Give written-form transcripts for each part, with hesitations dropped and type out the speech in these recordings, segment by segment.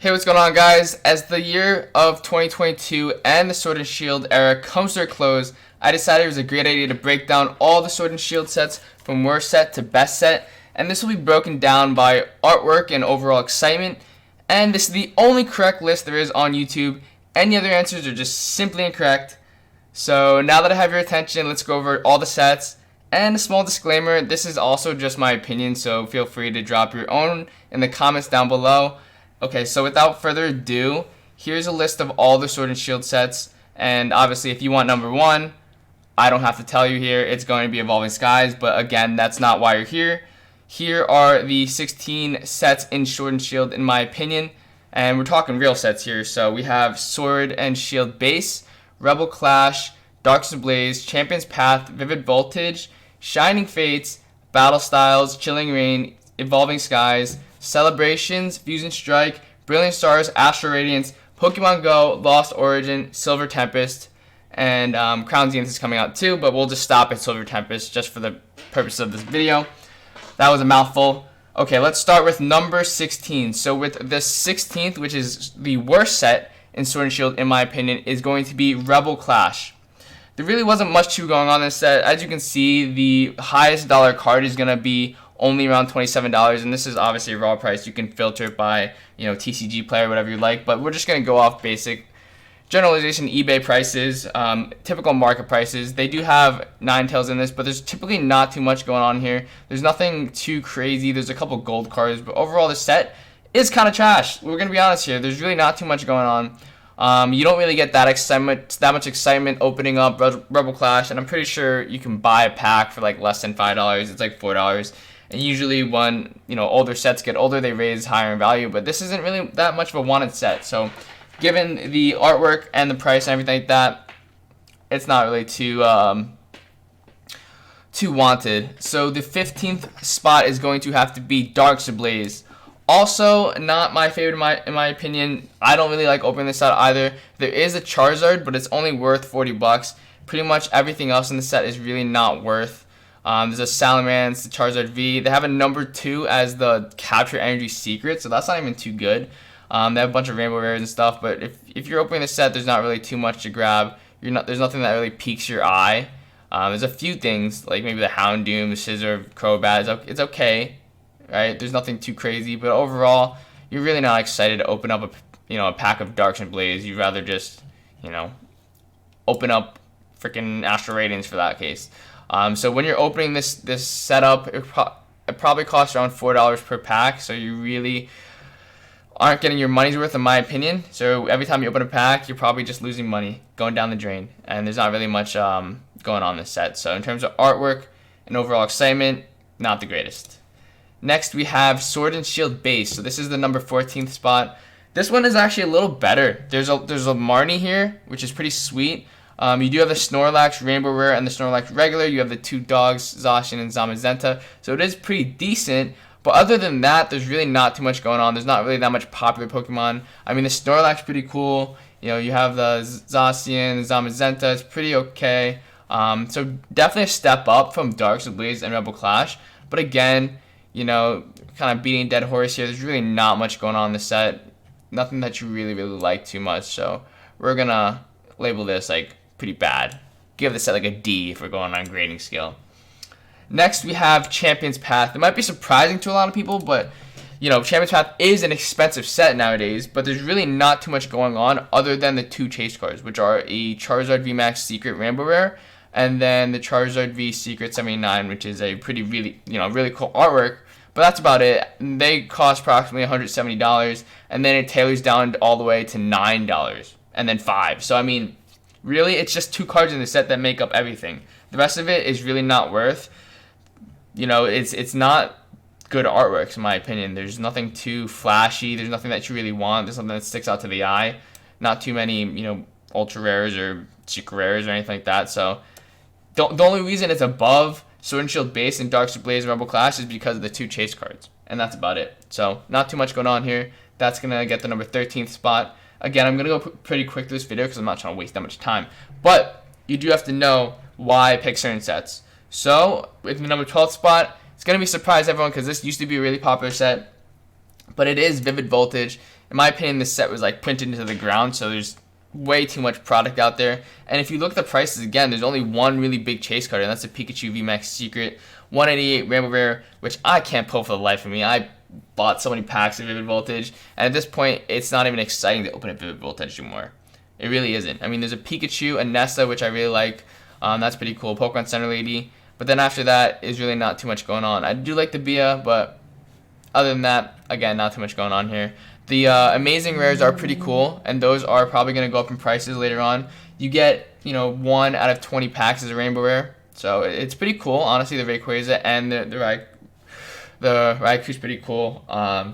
Hey, what's going on, guys? As the year of 2022 and the Sword and Shield era comes to a close, I decided it was a great idea to break down all the Sword and Shield sets from worst set to best set, and this will be broken down by artwork and overall excitement, and this is the only correct list there is on YouTube. Any other answers are just simply incorrect. So now that I have your attention, let's go over all the sets. And a small disclaimer, this is also just my opinion, so feel free to drop your own in the comments down below. Okay, so without further ado, here's a list of all the Sword and Shield sets, and obviously if you want number one, I don't have to tell you here, it's going to be Evolving Skies, but again, that's not why you're here. Here are the 16 sets in Sword and Shield in my opinion, and we're talking real sets here. So we have Sword and Shield Base, Rebel Clash, Darkest Ablaze, Champion's Path, Vivid Voltage, Shining Fates, Battle Styles, Chilling Reign, Evolving Skies, Celebrations, Fusion Strike, Brilliant Stars, Astral Radiance, Pokémon GO, Lost Origin, Silver Tempest, and Crown Zenith is coming out too, but we'll just stop at Silver Tempest just for the purpose of this video. That was a mouthful. Okay, let's start with number 16. So with the 16th, which is the worst set in Sword and Shield in my opinion, is going to be Rebel Clash. There really wasn't much going on in this set. As you can see, the highest dollar card is going to be only around $27, and this is obviously a raw price. You can filter it by, TCG player, whatever you like, but we're just going to go off basic generalization eBay prices, typical market prices. They do have Ninetales in this, but there's typically not too much going on here. There's nothing too crazy. There's a couple gold cards, but overall the set is kind of trash. We're going to be honest here. There's really not too much going on. You don't really get that much excitement opening up Rebel Clash, and I'm pretty sure you can buy a pack for like less than $5. It's like $4. And usually when, older sets get older, they raise higher in value, but this isn't really that much of a wanted set. So given the artwork and the price and everything like that, it's not really too wanted. So the 15th spot is going to have to be Darkest Ablaze. Also, not my favorite in my opinion. I don't really like opening this set either. There is a Charizard, but it's only worth $40. Pretty much everything else in the set is really not worth. There's a Salamence, the Charizard V. They have a number 2 as the Capture Energy Secret, so that's not even too good. They have a bunch of Rainbow Rares and stuff, but if you're opening the set, there's not really too much to grab. There's nothing that really piques your eye. There's a few things, like maybe the Houndoom, the Scizor, Crobat. It's okay, right? There's nothing too crazy, but overall, you're really not excited to open up a pack of Darks and Blaze. You'd rather just, open up freaking Astral Radiance for that case. So when you're opening this setup, it probably costs around $4 per pack, so you really aren't getting your money's worth in my opinion. So every time you open a pack, you're probably just losing money, going down the drain, and there's not really much going on in this set. So in terms of artwork and overall excitement, not the greatest. Next we have Sword and Shield Base. So this is the number 14th spot. This one is actually a little better. There's a Marnie here, which is pretty sweet. You do have the Snorlax Rainbow Rare and the Snorlax Regular. You have the 2 dogs, Zacian and Zamazenta. So it is pretty decent. But other than that, there's really not too much going on. There's not really that much popular Pokemon. I mean, the Snorlax pretty cool. You have the Zacian, Zamazenta. It's pretty okay. So definitely a step up from Darkest Ablaze and Rebel Clash. But again, kind of beating a dead horse here. There's really not much going on in the set. Nothing that you really like too much. So we're going to label this like pretty bad. Give this set like a D if we're going on a grading scale. Next we have Champion's Path. It might be surprising to a lot of people, but Champion's Path is an expensive set nowadays, but there's really not too much going on other than the 2 chase cards, which are a Charizard VMAX Secret Rainbow Rare and then the Charizard V Secret 79, which is a really cool artwork, but that's about it. They cost approximately $170, and then it tailors down all the way to $9 and then $5. So I mean, really, it's just 2 cards in the set that make up everything. The rest of it is really not worth. It's not good artworks in my opinion. There's nothing too flashy. There's nothing that you really want. There's something that sticks out to the eye. Not too many, ultra rares or secret rares or anything like that. So the only reason it's above Sword and Shield Base and Darkest Ablaze and Rebel Clash is because of the 2 chase cards, and that's about it. So not too much going on here. That's gonna get the number 13th spot. Again, I'm going to go pretty quick through this video because I'm not trying to waste that much time. But you do have to know why I pick certain sets. So with the number 12th spot, it's going to be a surprise everyone because this used to be a really popular set. but it is Vivid Voltage. In my opinion, this set was like printed into the ground, so there's way too much product out there. And if you look at the prices again, there's only one really big chase card, and that's a Pikachu VMAX Secret 188 Rainbow Rare, which I can't pull for the life of me. I bought so many packs of Vivid Voltage, and at this point, it's not even exciting to open a Vivid Voltage anymore. It really isn't. I mean, there's a Pikachu, a Nessa, which I really like. That's pretty cool. Pokemon Center Lady. But then after that is really not too much going on. I do like the Bia, but other than that, again, not too much going on here. The Amazing Rares are pretty cool, and those are probably going to go up in prices later on. You get, 1 out of 20 packs as a Rainbow Rare. So it's pretty cool. Honestly, the Rayquaza and the Raikou's pretty cool.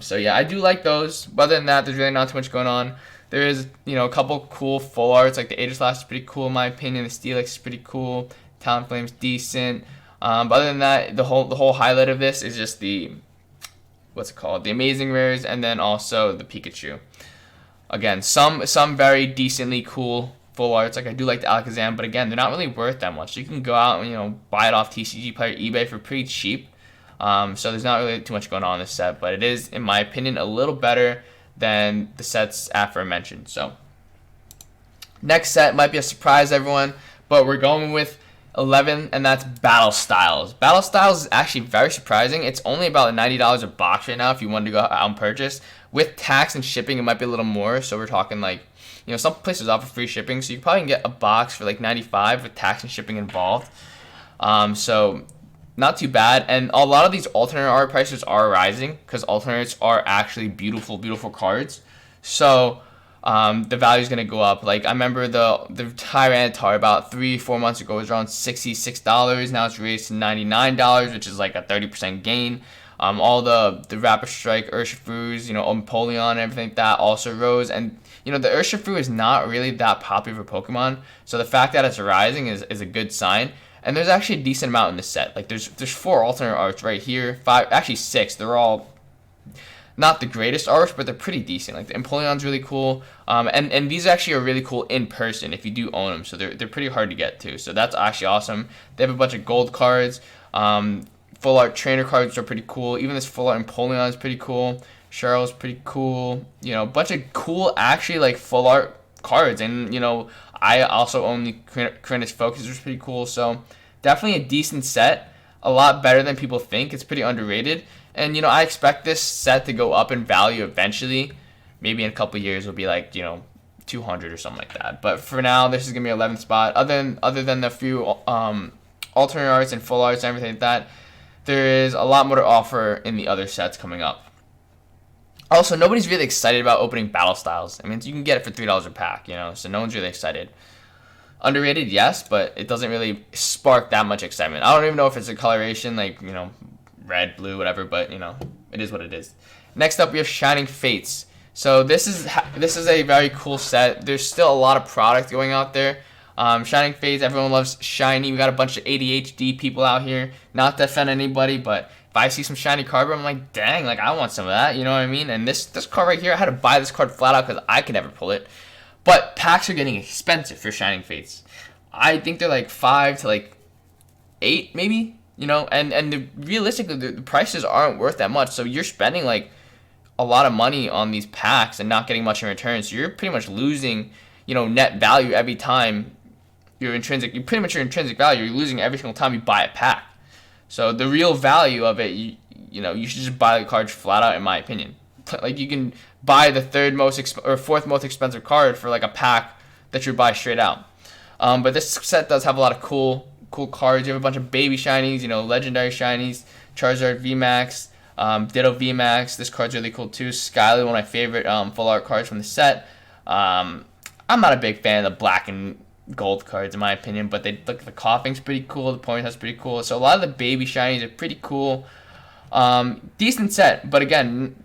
So yeah, I do like those. But other than that, there's really not too much going on. There is, a couple cool full arts, like the Aegislash is pretty cool in my opinion. The Steelix is pretty cool. Talonflame's decent. But other than that, the whole highlight of this is just the Amazing Rares, and then also the Pikachu. Again, some very decently cool full arts. Like I do like the Alakazam, but again, they're not really worth that much. You can go out and buy it off TCG Player eBay for pretty cheap. So there's not really too much going on in this set, but it is, in my opinion, a little better than the sets aforementioned. So next set might be a surprise, everyone, but we're going with 11, and that's Battle Styles. Battle Styles is actually very surprising. It's only about $90 a box right now if you wanted to go out and purchase. With tax and shipping, it might be a little more, so we're talking like, some places offer free shipping, so you probably can get a box for like $95 with tax and shipping involved. So not too bad, and a lot of these alternate art prices are rising because alternates are actually beautiful, beautiful cards. So the value is going to go up. Like I remember the Tyranitar about 3-4 months ago was around $66. Now it's raised to $99, which is like a 30% gain. All the Rapid Strike, Urshifus, Empoleon and everything like that also rose. And the Urshifu is not really that popular for Pokemon, so the fact that it's rising is a good sign. And there's actually a decent amount in this set. Like there's 4 alternate arts right here, 5, actually 6. They're all not the greatest arts, but they're pretty decent. Like the Empoleon's really cool, and these actually are really cool in person if you do own them. So they're pretty hard to get to. So that's actually awesome. They have a bunch of gold cards. Full art trainer cards are pretty cool. Even this full art Empoleon is pretty cool. Cheryl's pretty cool. A bunch of cool actually like full art cards, and I also own the Corinthians Focus, which is pretty cool. So definitely a decent set. A lot better than people think. It's pretty underrated. And, I expect this set to go up in value eventually. Maybe in a couple years it'll be like, 200 or something like that. But for now, this is going to be 11th spot. Other than the few alternate arts and full arts and everything like that, there is a lot more to offer in the other sets coming up. Also, nobody's really excited about opening Battle Styles. I mean, you can get it for $3 a pack, so no one's really excited. Underrated, yes, but it doesn't really spark that much excitement. I don't even know if it's a coloration, like, red, blue, whatever, but, it is what it is. Next up, we have Shining Fates. So this is a very cool set. There's still a lot of product going out there. Shining Fates, everyone loves shiny. We got a bunch of ADHD people out here. Not to offend anybody, but if I see some shiny card, I'm like, dang, like I want some of that. You know what I mean? And this card right here, I had to buy this card flat out because I could never pull it. But packs are getting expensive for Shining Fates. I think they're like 5 to like 8 maybe. And realistically, the prices aren't worth that much. So you're spending like a lot of money on these packs and not getting much in return. So you're pretty much losing, net value every time your intrinsic value. You're losing every single time you buy a pack. So the real value of it, you should just buy the cards flat out, in my opinion. Like you can buy the fourth most expensive card for like a pack that you buy straight out. But this set does have a lot of cool cards. You have a bunch of baby shinies, legendary shinies, Charizard VMAX, Ditto VMAX. This card's really cool too. Skyly, one of my favorite full art cards from the set. I'm not a big fan of the black and gold cards in my opinion, but the Coughing's pretty cool. The Ponytail's pretty cool. So a lot of the baby shinies are pretty cool. Decent set, but again,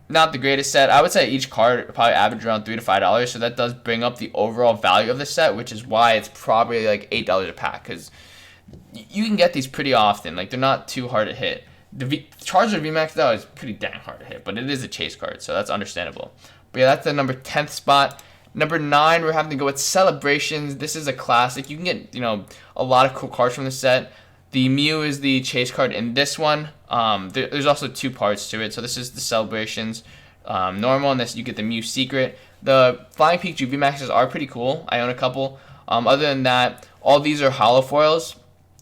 not the greatest set. I would say each card probably average around $3 to $5, so that does bring up the overall value of the set, which is why it's probably like $8 a pack, because you can get these pretty often. Like they're not too hard to hit. The Charizard VMAX though is pretty dang hard to hit, but it is a chase card, so that's understandable. But yeah, that's the number 10th spot. Number 9, we're having to go with Celebrations. This is a classic. You can get a lot of cool cards from the set. The Mew is the chase card in this one. There's also 2 parts to it. So this is the Celebrations normal, and this you get the Mew secret. The Flying Pikachu VMAXs are pretty cool. I own a couple. Other than that, all these are holo foils,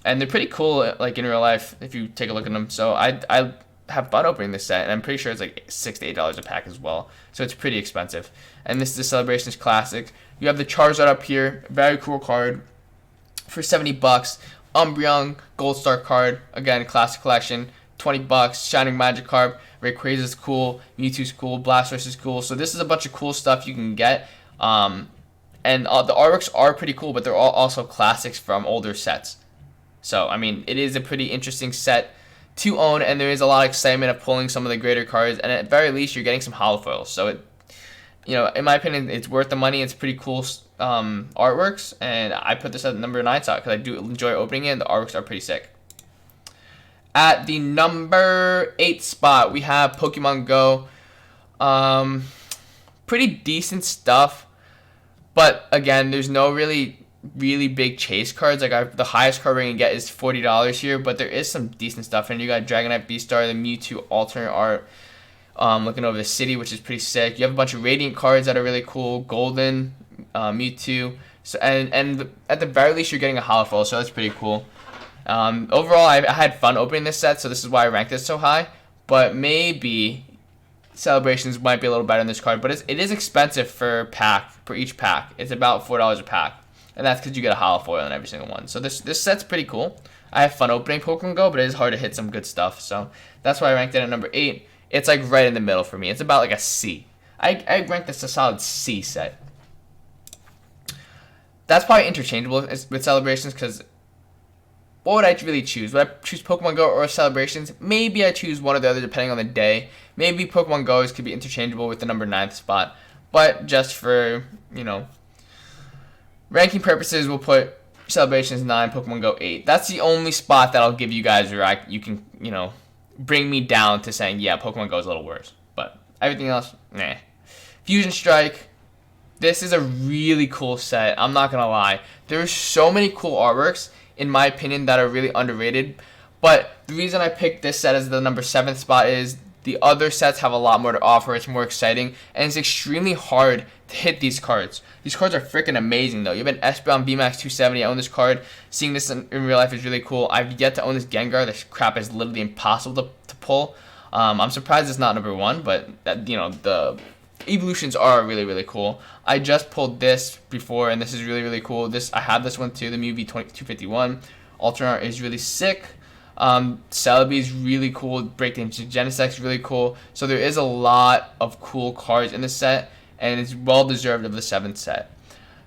and they're pretty cool like in real life if you take a look at them. So I have fun opening this set, and I'm pretty sure it's like $6 to $8 a pack as well. So it's pretty expensive. And this is the Celebrations Classic. You have the Charizard up here, very cool card for $70. Umbreon Gold Star card, again Classic Collection, $20. Shining Magikarp, Rayquaza is cool, Mewtwo's cool, Blastoise is cool. So this is a bunch of cool stuff you can get. And the artworks are pretty cool, but they're all also classics from older sets. So I mean, it is a pretty interesting set to own, and there is a lot of excitement of pulling some of the greater cards, and at very least you're getting some holo foils. So it, in my opinion, it's worth the money. It's pretty cool artworks, and I put this at number 9 spot because I do enjoy opening it, and the artworks are pretty sick. At the number 8 spot, we have Pokemon GO. Pretty decent stuff, but again, there's no really big chase cards. Like the highest card we're gonna get is $40 here, but there is some decent stuff. And you got Dragonite Beastar, the Mewtwo alternate art. Looking over the city, which is pretty sick. You have a bunch of Radiant cards that are really cool. Golden, Mewtwo. So and at the very least, you're getting a holo foil, so that's pretty cool. Overall, I had fun opening this set, so this is why I ranked it so high. But maybe Celebrations might be a little better in this card, but it is expensive for each pack. It's about $4 a pack, and that's because you get a holo foil in every single one. So this set's pretty cool. I have fun opening Pokemon GO, but it is hard to hit some good stuff. So that's why I ranked it at number 8. It's like right in the middle for me. It's about like a C. I ranked this a solid C set. That's probably interchangeable with Celebrations, because what would I really choose? Would I choose Pokemon GO or Celebrations? Maybe I choose one or the other depending on the day. Maybe Pokemon GO could be interchangeable with the number 9th spot. But just for, ranking purposes, we'll put Celebrations 9, Pokemon GO 8. That's the only spot that I'll give you guys where you can, bring me down to saying, yeah, Pokemon GO is a little worse. But everything else, nah. Fusion Strike. This is a really cool set. I'm not going to lie. There's so many cool artworks, in my opinion, that are really underrated. But the reason I picked this set as the number 7th spot is the other sets have a lot more to offer. It's more exciting, and it's extremely hard to hit these cards. These cards are freaking amazing, though. You have an Espeon VMAX 270. I own this card. Seeing this in real life is really cool. I've yet to own this Gengar. This crap is literally impossible to pull. I'm surprised it's not number 1, but the evolutions are really cool. I just pulled this before, and this is really cool. I have this one too, the Mew V251. Alternate is really sick. Celebi is really cool. Breakdown Genesect is really cool. So there is a lot of cool cards in this set, and it's well deserved of the 7th set.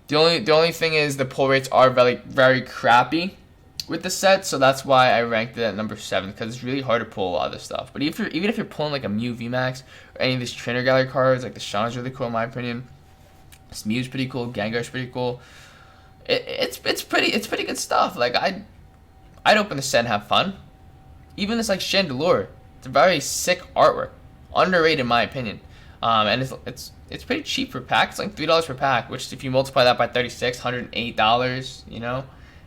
The only thing is the pull rates are very crappy with the set, so that's why I ranked it at number 7, because it's really hard to pull a lot of this stuff. But even if you're pulling like a Mew VMAX or any of these Trainer Gallery cards, like the Shawn is really cool in my opinion. This Mew's pretty cool. Gengar's pretty cool. It's pretty good stuff. Like I'd open the set and have fun. Even this like Chandelure, it's a very sick artwork, underrated in my opinion. And it's pretty cheap per pack. It's like $3 per pack, which if you multiply that by 36, $108.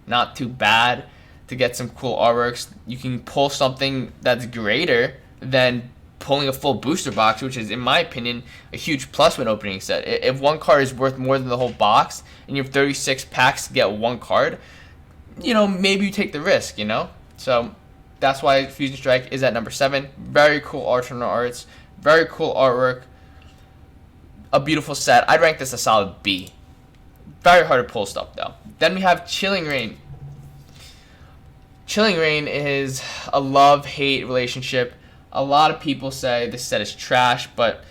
Not too bad to get some cool artworks. You can pull something that's greater than pulling a full booster box, which is, in my opinion, a huge plus when opening a set. If one card is worth more than the whole box, and you have 36 packs to get one card, maybe you take the risk, So that's why Fusion Strike is at number 7. Very cool alternate arts, very cool artwork, a beautiful set. I'd rank this a solid B. Very hard to pull stuff, though. Then we have Chilling Reign. Chilling Reign is a love-hate relationship. A lot of people say this set is trash, but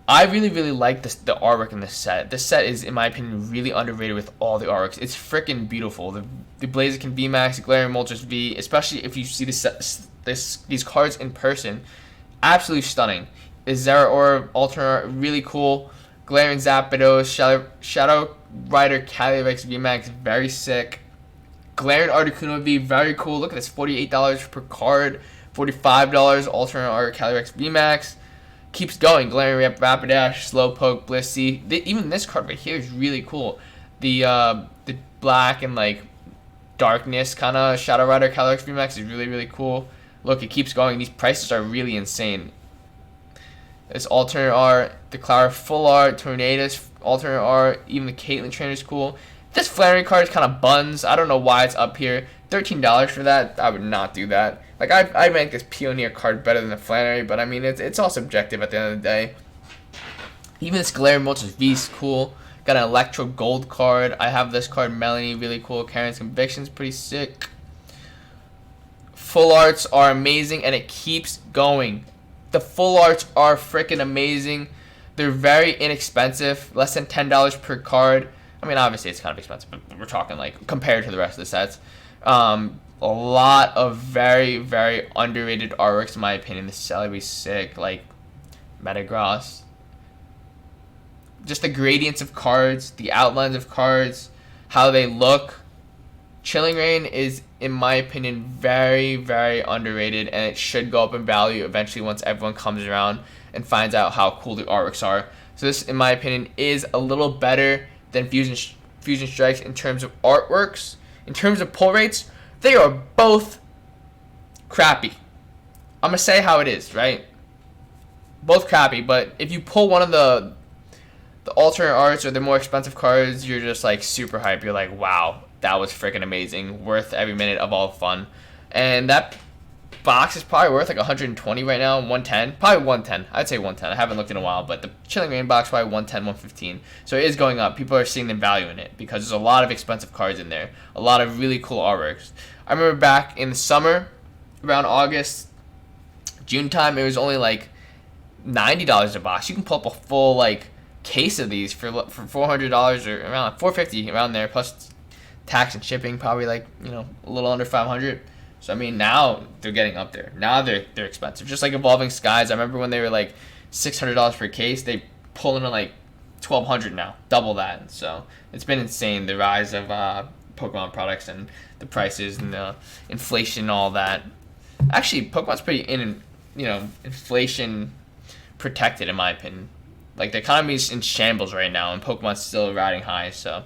I really like the artwork in this set. This set is, in my opinion, really underrated with all the artworks. It's freaking beautiful. The Blaziken VMAX, Glaring Moltres V, especially if you see these cards in person, absolutely stunning. The Zeraora alternate art, really cool. Glaring Zapdos, Shadow Rider Calyrex VMAX, very sick. Glaring Articuno V, very cool. Look at this, $48 per card, $45 alternate art Calyrex VMAX. Keeps going. Glaring Rapidash, Slowpoke, Blissey. Even this card right here is really cool. The black and like darkness kind of Shadow Rider Calyrex VMAX is really, really cool. Look, it keeps going. These prices are really insane. This alternate art, the Clara full art, Tornadus alternate art, even the Caitlyn trainer is cool. This Flannery card is kind of buns. I don't know why it's up here. $13 for that, I would not do that. Like, I make this Pioneer card better than the Flannery, but I mean, it's all subjective at the end of the day. Even this Galarian Moltres V is cool. Got an Electro Gold card. I have this card, Melanie, really cool. Karen's Conviction's pretty sick. Full arts are amazing, and it keeps going. The full arts are freaking amazing. They're very inexpensive, less than $10 per card. I mean, obviously it's kind of expensive, but we're talking like compared to the rest of the sets. A lot of very, very underrated artworks in my opinion. This Celebi's sick, like Metagross. Just the gradients of cards, the outlines of cards, how they look. Chilling Reign is, in my opinion, very, very underrated, and it should go up in value eventually once everyone comes around and finds out how cool the artworks are. So this, in my opinion, is a little better than Fusion Strikes in terms of artworks. In terms of pull rates, they are both crappy. I'm going to say how it is, right? Both crappy, but if you pull one of the alternate arts or the more expensive cards, you're just like super hype. You're like, wow, that was freaking amazing. Worth every minute of all the fun. And that box is probably worth like 120 right now, 110. Probably 110. I'd say 110. I haven't looked in a while, but the Chilling Reign box probably 110, 115. So it is going up. People are seeing the value in it because there's a lot of expensive cards in there. A lot of really cool artworks. I remember back in the summer, around August, June time, it was only like $90 a box. You can pull up a full like case of these for $400 or around $450 around there, plus tax and shipping, probably like, you know, a little under $500. So I mean, now they're getting up there. Now they're expensive. Just like Evolving Skies, I remember when they were like $600 per case, they pull them to like $1,200 now, double that. So it's been insane, the rise of Pokemon products and the prices and the inflation and all that. Actually, Pokemon's pretty inflation protected in my opinion. Like, the economy is in shambles right now, and Pokemon's still riding high, so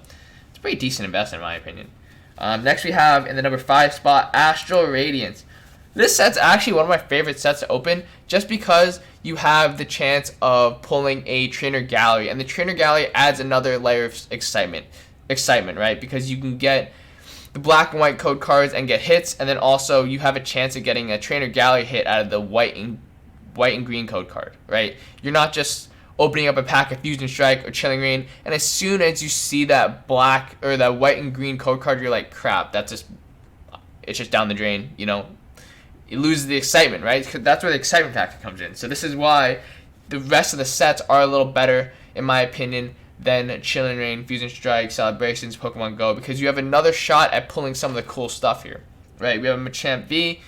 it's a pretty decent investment in my opinion. Next we have, in the number 5 spot, Astral Radiance. This set's actually one of my favorite sets to open, just because you have the chance of pulling a Trainer Gallery, and the Trainer Gallery adds another layer of excitement, right? Because you can get the black and white code cards and get hits, and then also you have a chance of getting a Trainer Gallery hit out of the white and green code card, right? You're not just opening up a pack of Fusion Strike or Chilling Reign, and as soon as you see that black or that white and green code card, you're like, crap, it's just down the drain, you know? It loses the excitement, right? That's where the excitement factor comes in. So this is why the rest of the sets are a little better, in my opinion, than Chilling Reign, Fusion Strike, Celebrations, Pokemon GO, because you have another shot at pulling some of the cool stuff here, right? We have a Machamp V,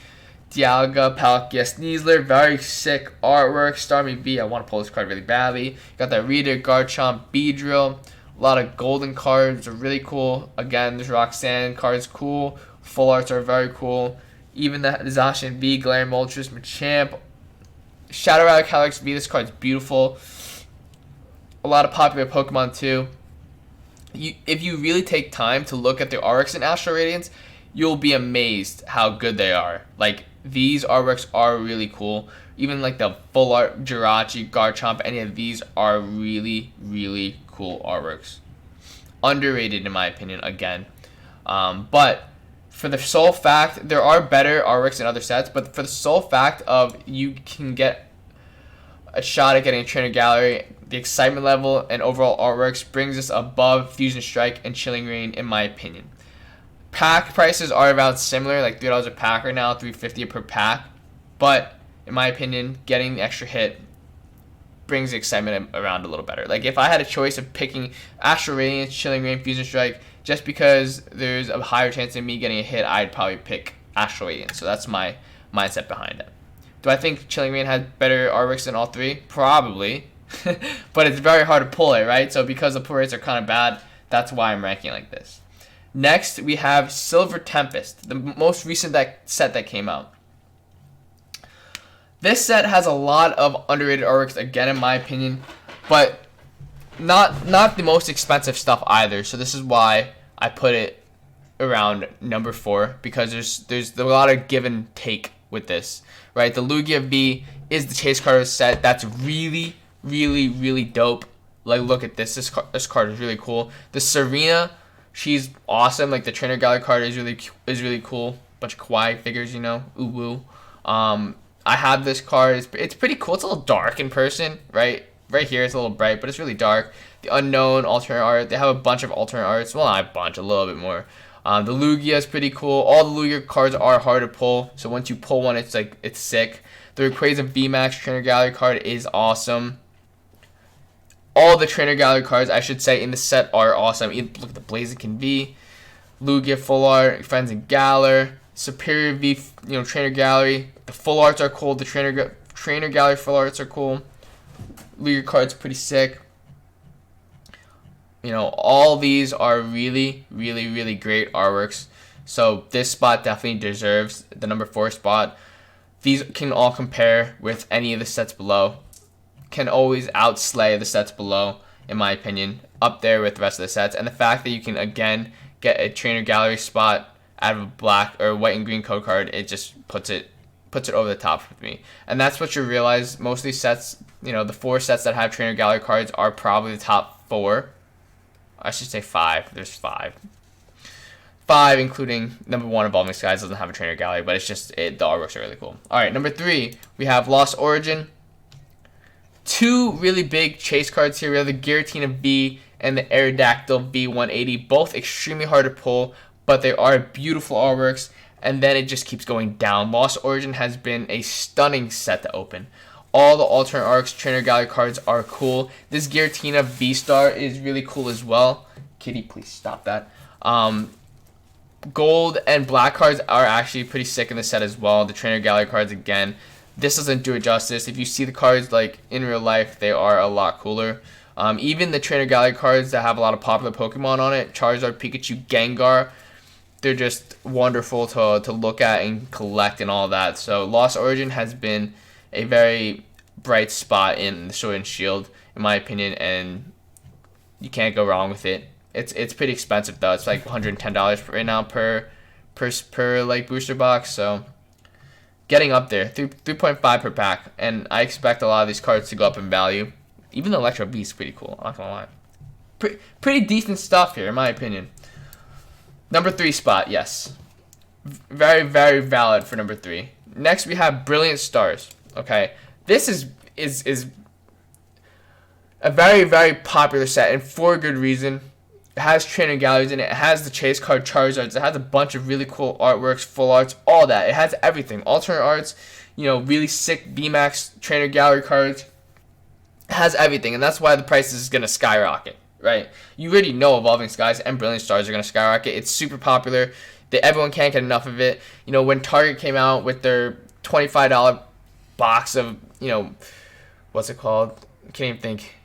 Dialga, Palkia, Sneasler, very sick artwork. Starmie V, I want to pull this card really badly. Got that Reader, Garchomp, Beedrill, a lot of golden cards are really cool. Again, this Roxanne card is cool. Full arts are very cool. Even the Zacian V, Galarian Moltres, Machamp, Shadow Rider Calyrex V, this card's beautiful. A lot of popular Pokemon too. If you really take time to look at the artworks in Astral Radiance, you'll be amazed how good they are. Like, these artworks are really cool. Even like the full art Jirachi, Garchomp, any of these are really, really cool artworks. Underrated in my opinion, again. But for the sole fact, there are better artworks in other sets, but for the sole fact of you can get a shot at getting a Trainer Gallery, the excitement level and overall artworks brings us above Fusion Strike and Chilling Reign in my opinion. Pack prices are around similar, like $3 a pack right now, $3.50 per pack. But in my opinion, getting the extra hit brings the excitement around a little better. Like, if I had a choice of picking Astral Radiance, Chilling Reign, Fusion Strike, just because there's a higher chance of me getting a hit, I'd probably pick Astral Radiance. So that's my mindset behind it. Do I think Chilling Reign has better artworks than all three? Probably. But it's very hard to pull it, right? So because the pull rates are kind of bad, that's why I'm ranking like this. Next, we have Silver Tempest, the most recent set that came out. This set has a lot of underrated artworks, again, in my opinion, but not the most expensive stuff either. So this is why I put it around number 4 because there's a lot of give and take with this, right? The Lugia V is the chase card set that's really, really, really dope. Like, look at this. This card is really cool. The Serena, she's awesome. Like, the Trainer Gallery card is really cool. Bunch of kawaii figures, you know, ooh woo. I have this card. It's pretty cool. It's a little dark in person, right? Right here it's a little bright, but it's really dark. The Unknown alternate art. They have a bunch of alternate arts. Well, not a bunch, a little bit more. The Lugia is pretty cool. All the Lugia cards are hard to pull, so once you pull one, it's sick. The Rayquaza VMAX Trainer Gallery card is awesome. All the Trainer Gallery cards, I should say, in the set are awesome. Look at the Blaziken V, Lugia Full Art, Friends and Galar, Superior V, you know, Trainer Gallery. The full arts are cool. The Trainer Gallery full arts are cool. Lugia card's pretty sick. You know, all these are really, really, really great artworks. So this spot definitely deserves the number 4 spot. These can all compare with any of the sets below. Can always outslay the sets below, in my opinion, up there with the rest of the sets. And the fact that you can, again, get a Trainer Gallery spot out of a black or white and green code card, it just puts it over the top for me. And that's what you realize. Most of these sets, you know, the 4 sets that have Trainer Gallery cards are probably the top 4. I should say 5. There's 5. 5, including number 1, Evolving Skies, doesn't have a Trainer Gallery, but it's just, the artworks are really cool. Alright, number 3, we have Lost Origin. 2 really big chase cards here. We have the Giratina V and the Aerodactyl V180, both extremely hard to pull, but they are beautiful artworks, and then it just keeps going down. Lost Origin has been a stunning set to open. All the alternate arcs, Trainer Gallery cards are cool. This Giratina V-Star is really cool as well. Kitty, please stop that. Gold and black cards are actually pretty sick in the set as well. The Trainer Gallery cards, again, this doesn't do it justice. If you see the cards like in real life, they are a lot cooler. Even the Trainer Gallery cards that have a lot of popular Pokemon on it, Charizard, Pikachu, Gengar, they're just wonderful to look at and collect and all that. So Lost Origin has been a very bright spot in the Sword and Shield, in my opinion, and you can't go wrong with it. It's pretty expensive though. It's like $110 right now per like booster box. So getting up there, 3.5 per pack, and I expect a lot of these cards to go up in value. Even the Electro Beast is pretty cool. I'm not gonna lie. Pretty decent stuff here, in my opinion. Number 3 spot, yes, very, very valid for number 3. Next we have Brilliant Stars. Okay, this is a very, very popular set, and for a good reason. It has Trainer Galleries in it. It has the chase card Charizards. It has a bunch of really cool artworks, full arts, all that. It has everything. Alternate arts, you know, really sick VMAX Trainer Gallery cards. It has everything, and that's why the price is going to skyrocket, right? You already know Evolving Skies and Brilliant Stars are going to skyrocket. It's super popular. Everyone can't get enough of it. You know, when Target came out with their $25 box of, you know, what's it called? I can't even think.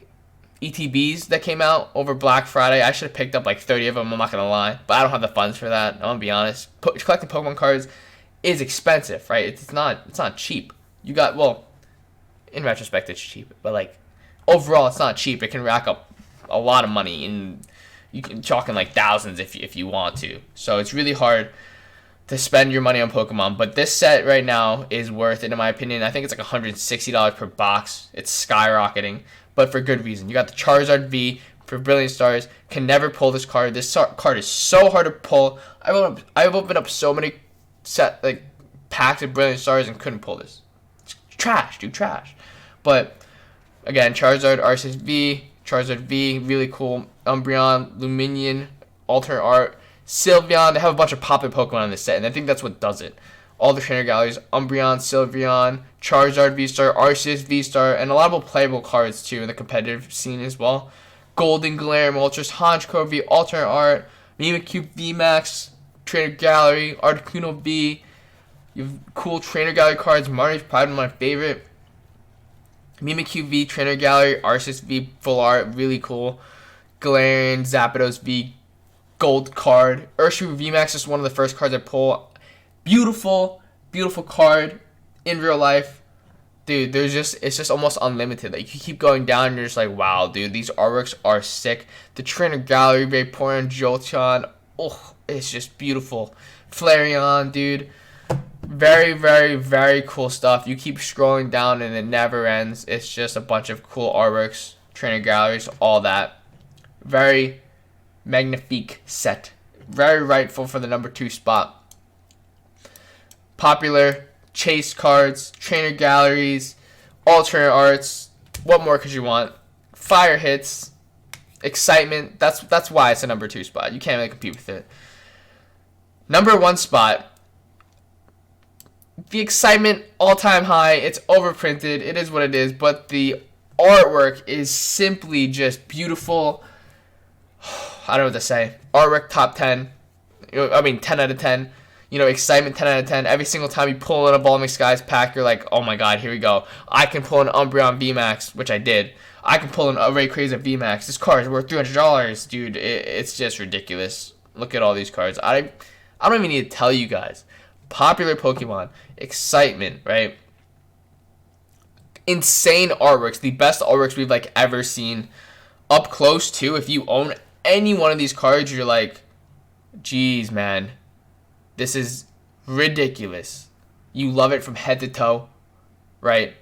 ETBs that came out over Black Friday. I should have picked up like 30 of them, I'm not going to lie. But I don't have the funds for that, I'm going to be honest. Collecting Pokemon cards is expensive, right? It's not cheap. You got, well, in retrospect it's cheap. But like, overall it's not cheap. It can rack up a lot of money. And you can talk in like thousands if you want to. So it's really hard to spend your money on Pokemon. But this set right now is worth it, in my opinion. I think it's like $160 per box. It's skyrocketing, but for good reason. You got the Charizard V for Brilliant Stars. Can never pull this card. This card is so hard to pull. I've opened up so many packs of Brilliant Stars and couldn't pull this. It's trash, dude, trash. But again, Charizard Arceus V, Charizard V, really cool. Umbreon, Luminion, alternate art, Sylveon. They have a bunch of popular Pokemon in this set, and I think that's what does it. All the Trainer Galleries, Umbreon, Sylveon, Charizard V-Star, Arceus V-Star, and a lot of playable cards too in the competitive scene as well. Golden Glare, Moltres, Honchkrow V, alternate art, Mimikyu VMAX, Trainer Gallery, Articuno V. You have cool Trainer Gallery cards. Marty's probably my favorite. Mimikyu V, Trainer Gallery, Arceus V, full art, really cool. Galarian, Zapdos V, gold card. Urshifu VMAX is one of the first cards I pull. Beautiful, beautiful card in real life. Dude, it's just almost unlimited. Like, you keep going down and you're just like, wow, dude, these artworks are sick. The Trainer Gallery, Vaporeon, Jolteon, oh, it's just beautiful. Flareon, dude. Very, very, very cool stuff. You keep scrolling down and it never ends. It's just a bunch of cool artworks, trainer galleries, all that. Very magnifique set. Very rightful for the number 2 spot. Popular chase cards, trainer galleries, alternate arts. What more could you want? Fire hits, excitement. That's why it's a number 2 spot. You can't really compete with it. Number 1 spot. The excitement, all-time high. It's overprinted. It is what it is. But the artwork is simply just beautiful. I don't know what to say. Artwork top 10. I mean, 10 out of 10. You know, excitement 10 out of 10. Every single time you pull in a Evolving Skies pack, you're like, oh my god, here we go. I can pull an Umbreon VMAX, which I did. I can pull an Rayquaza VMAX. This card is worth $300. Dude, it's just ridiculous. Look at all these cards. I don't even need to tell you guys. Popular Pokemon, excitement, right? Insane artworks, the best artworks we've like ever seen. Up close too. If you own any one of these cards, you're like, geez, man, this is ridiculous. You love it from head to toe, right?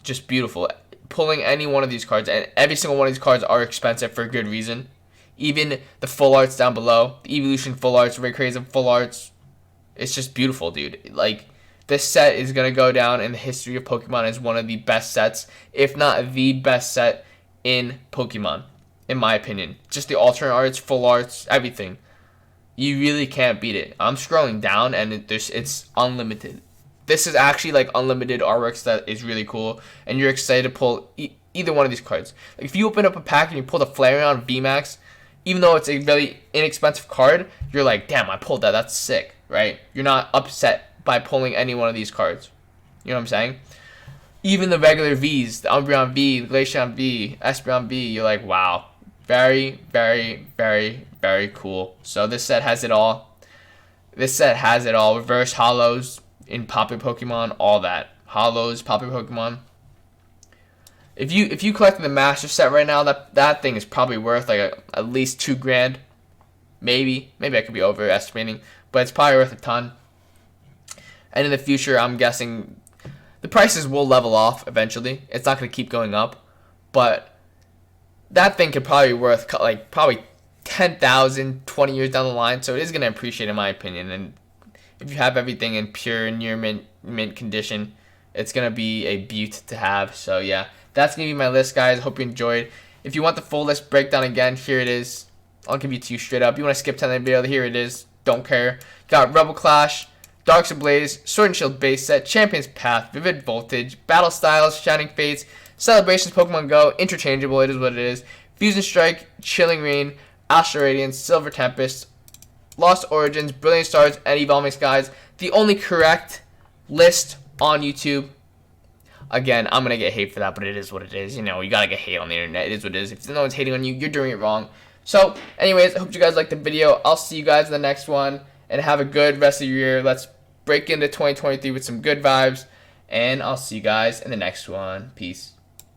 Just beautiful. Pulling any one of these cards, and every single one of these cards are expensive for a good reason. Even the full arts down below, the Evolution full arts, Rayquaza full arts. It's just beautiful, dude. Like, this set is going to go down in the history of Pokemon as one of the best sets, if not the best set in Pokemon, in my opinion. Just the alternate arts, full arts, everything. You really can't beat it. I'm scrolling down, and it's unlimited. This is actually, like, unlimited artworks that is really cool, and you're excited to pull either one of these cards. Like, if you open up a pack and you pull the Flareon VMAX, even though it's a really inexpensive card, you're like, damn, I pulled that. That's sick, right? You're not upset by pulling any one of these cards. You know what I'm saying? Even the regular Vs, the Umbreon V, the Glaceon V, Espeon V, you're like, wow. Very, very, very, very cool. So this set has it all. This set has it all. Reverse Hollows in popular Pokemon, all that. Hollows, popular Pokemon. If you collected the Master Set right now, that thing is probably worth like at least $2,000. Maybe I could be overestimating, but it's probably worth a ton. And in the future, I'm guessing the prices will level off eventually. It's not going to keep going up, but that thing could probably be worth like probably 10,000, 20 years down the line. So it is going to appreciate, in my opinion. And if you have everything in pure near mint condition, it's going to be a beaut to have. So yeah, that's going to be my list, guys. Hope you enjoyed. If you want the full list breakdown again, here it is. I'll give it to you straight up. You want to skip 10 of the video, here it is. Don't care. Got Rebel Clash, Darks Ablaze, Sword and Shield base set, Champion's Path, Vivid Voltage, Battle Styles, Shining Fates, Celebrations, Pokemon Go, interchangeable, it is what it is. Fusion Strike, Chilling Reign, Astral Radiance, Silver Tempest, Lost Origins, Brilliant Stars, and Evolving Skies. The only correct list on YouTube. Again, I'm going to get hate for that, but it is what it is. You know, you got to get hate on the internet. It is what it is. If no one's hating on you, you're doing it wrong. So, anyways, I hope you guys liked the video. I'll see you guys in the next one, and have a good rest of your year. Let's break into 2023 with some good vibes, and I'll see you guys in the next one. Peace.